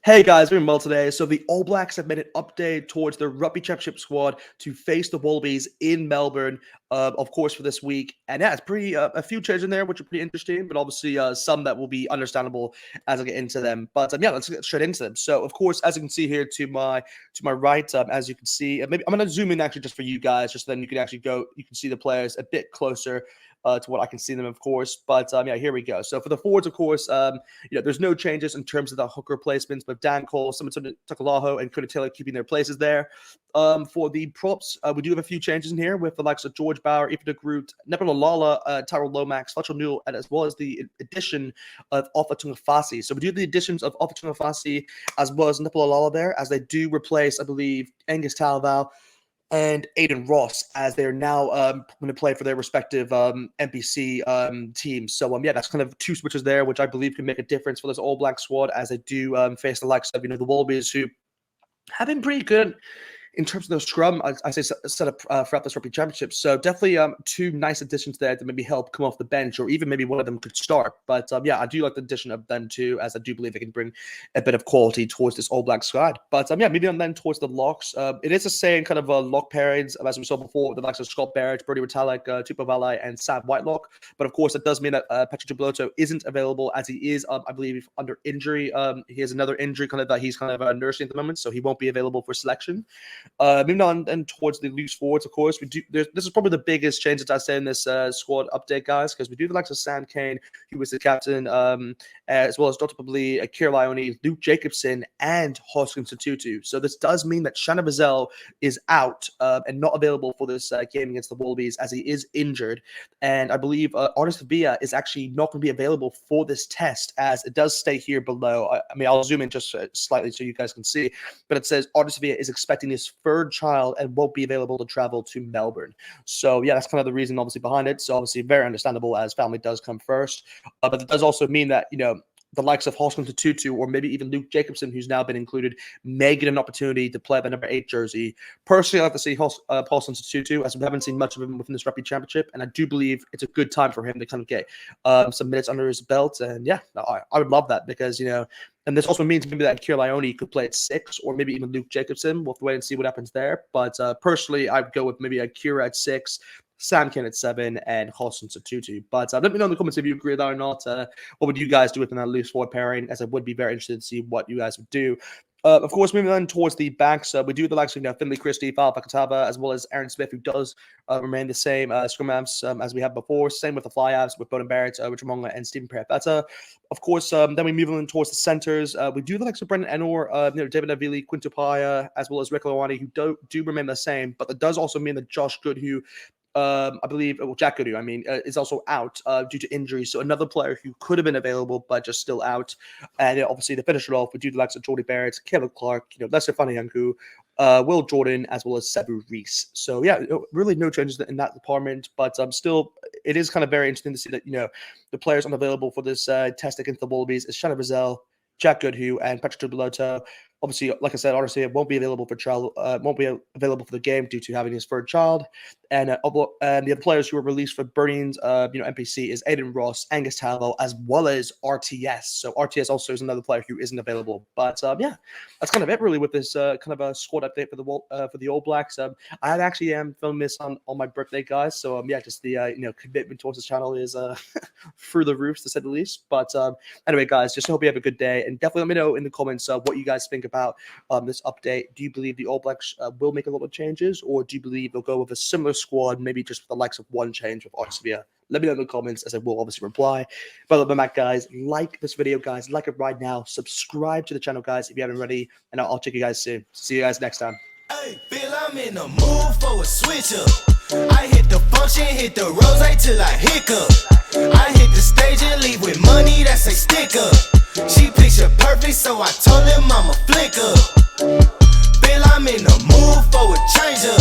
Hey guys, doing well today. So the All Blacks have made an update towards their Rugby Championship squad to face the Wallabies in Melbourne, of course, for this week. And yeah, it's pretty a few changes in there, which are pretty interesting, but obviously some that will be understandable as I get into them. But yeah, let's get straight into them. So of course, as you can see here to my right, as you can see, maybe I'm going to zoom in actually just for you guys, just so then you can actually you can see the players a bit closer. To what I can see them, of course. But yeah, here we go. So for the forwards, of course, there's no changes in terms of the hooker placements, but Dan Cole, Simonton Takalaho, and Kuda Taylor keeping their places there. For the props, we do have a few changes in here with the likes of George Bauer, Ifeanyi Groot, Nepolalala, Tyrell Lomax, Fletcher Newell, and as well as the addition of Ofa Tungafasi. So we do the additions of Ofa Tungafasi as well as Nepolalala there, as they do replace, I believe, Angus Talval and Aiden Ross, as they're now going to play for their respective NPC teams. So yeah, that's kind of two switches there, which I believe can make a difference for this All Black squad as they do face the likes of the Wallabies, who have been pretty good in terms of the scrum, I say set up throughout this Rugby Championship. So definitely two nice additions there to maybe help come off the bench, or even maybe one of them could start. But yeah, I do like the addition of them too, as I do believe they can bring a bit of quality towards this All Black squad. But yeah, maybe on then towards the locks. It is the same kind of lock pairings as we saw before, the likes of Scott Barrett, Bertie Retallick, Tupo Valai, and Sam Whitelock. But of course, it does mean that Patrick Dubloto isn't available, as he is, I believe, under injury. He has another injury that he's nursing at the moment, so he won't be available for selection. Moving on and towards the loose forwards, of course, this is probably the biggest change that I say in this squad update, guys, because we do the likes of Sam Kane, who was the captain, as well as Dr. Pabli, Kira Ione, Luke Jacobson, and Hoskins Tutu. So this does mean that Shanna Vizel is out and not available for this game against the Wallabies, as he is injured. And I believe Artis Villa is actually not going to be available for this test, as it does stay here below. I mean, I'll zoom in just slightly so you guys can see, but it says Artis Villa is expecting his third child and won't be available to travel to Melbourne. So yeah, that's kind of the reason obviously behind it. So obviously very understandable, as family does come first. But it does also mean that, the likes of Hoskins Tutu, or maybe even Luke Jacobson, who's now been included, may get an opportunity to play the number 8 jersey. Personally, I like to see Hoskins Tutu, as we haven't seen much of him within this Rugby Championship, and I do believe it's a good time for him to kind of get some minutes under his belt. And yeah, I would love that, because, and this also means maybe that Kira Ione could play at 6, or maybe even Luke Jacobson. We'll have to wait and see what happens there. But personally, I'd go with maybe a Kira at 6, Sam Kane at 7, and Hoskins at Tutu. But let me know in the comments if you agree with that or not. What would you guys do within that loose forward pairing, as I would be very interested to see what you guys would do. Of course, moving on towards the backs, we do the likes of Finley Christie, Fal Fakatava, as well as Aaron Smith, who does remain the same scrum halves as we have before. Same with the fly halves with Bowden Barrett, Richard Monga, and Stephen Perepeta. Of course, then we move on towards the centers. We do the likes of Brendan Enor, David Avili, Quinto Paya, as well as Rick Lawani, who do remain the same. But that does also mean that Josh Good, who I believe, Jack Goodhue, is also out due to injury. So another player who could have been available, but just still out. And obviously, to finish it off, we do the likes of Jordy Barrett, Caleb Clark, Lester Faniyanku, Will Jordan, as well as Sebu Reese. So yeah, really no changes in that department, but still, it is kind of very interesting to see that, the players unavailable for this test against the Wallabies is Shanna Vizel, Jack Goodhue, and Patrick Dubloto. Obviously, like I said, honestly, it won't be available for the game due to having his third child. And the other players who were released for Burnings, NPC is Aiden Ross, Angus Tallow, as well as RTS. So RTS also is another player who isn't available. But yeah, that's kind of it really with this kind of a squad update for the All Blacks. I actually am filming this on my birthday, guys. So yeah, just the commitment towards this channel is through the roofs, to say the least. But anyway, guys, just hope you have a good day, and definitely let me know in the comments what you guys think about this update. Do you believe the All Blacks will make a lot of changes, or do you believe they'll go with a similar squad, maybe just with the likes of one change with Artis Villa? Let me know in the comments, as I will obviously reply. But other than that, guys, like this video, guys. Like it right now. Subscribe to the channel, guys, if you haven't already. And I'll check you guys soon. See you guys next time. Hey, Bill, I'm in the mood for a switch up. I hit the function, hit the rose till I hiccup. I hit the stage and leave with money that's a sticker. She picture perfect, so I told him I'm a flicker. Bill, I'm in the mood for a change up.